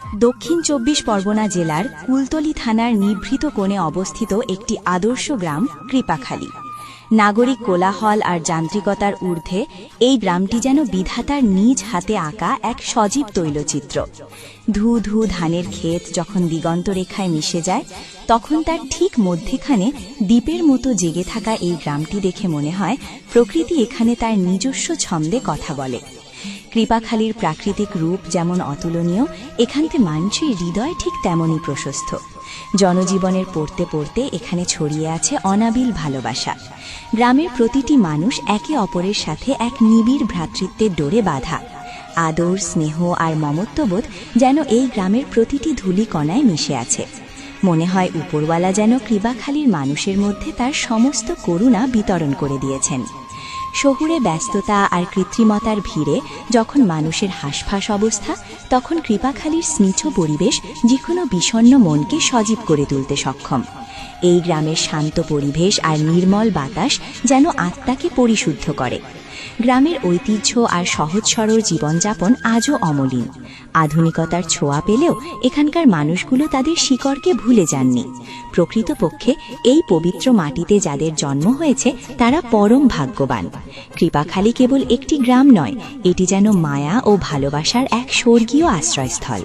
দক্ষিণ ২৪ পরগনা জেলার কুলতলি থানার নিভৃত কোণে অবস্থিত একটি আদর্শ গ্রাম কৃপাখালী। নাগরিক কোলাহল আর যান্ত্রিকতার ঊর্ধ্বে এই গ্রামটি যেন বিধাতার নিজ হাতে আঁকা এক সজীব তৈলচিত্র। ধু ধু ধানের ক্ষেত যখন দিগন্তরেখায় মিশে যায়, তখন তার ঠিক মধ্যেখানে দ্বীপের মতো জেগে থাকা এই গ্রামটি দেখে মনে হয় প্রকৃতি এখানে তার নিজস্ব ছন্দে কথা বলে। কৃপাখালীর প্রাকৃতিক রূপ যেমন অতুলনীয়, এখানতে মানুষের হৃদয় ঠিক তেমনই প্রশস্ত। জনজীবনের পড়তে পড়তে এখানে ছড়িয়ে আছে অনাবিল ভালোবাসা। গ্রামের প্রতিটি মানুষ একে অপরের সাথে এক নিবিড় ভ্রাতৃত্বের ডোরে বাঁধা। আদর, স্নেহ আর মমত্ববোধ যেন এই গ্রামের প্রতিটি ধূলিকণায় মিশে আছে। মনে হয় উপরওয়ালা যেন কৃপাখালীর মানুষের মধ্যে তার সমস্ত করুণা বিতরণ করে দিয়েছেন। শহুরে ব্যস্ততা আর কৃত্রিমতার ভিড়ে যখন মানুষের হাঁসফাঁস অবস্থা, তখন কৃপাখালীর স্নিগ্ধ পরিবেশ যেকোনো বিষণ্ণ মনকে সজীব করে তুলতে সক্ষম। এই গ্রামের শান্ত পরিবেশ আর নির্মল বাতাস যেন আত্মাকে পরিশুদ্ধ করে। গ্রামের ঐতিহ্য আর সহজ সরল জীবনযাপন আজও অমলিন। আধুনিকতার ছোঁয়া পেলেও এখানকার মানুষগুলো তাদের শিকড়কে ভুলে যাননি। প্রকৃতপক্ষে এই পবিত্র মাটিতে যাদের জন্ম হয়েছে তারা পরম ভাগ্যবান। কৃপাখালী কেবল একটি গ্রাম নয়, এটি যেন মায়া ও ভালোবাসার এক স্বর্গীয় আশ্রয়স্থল।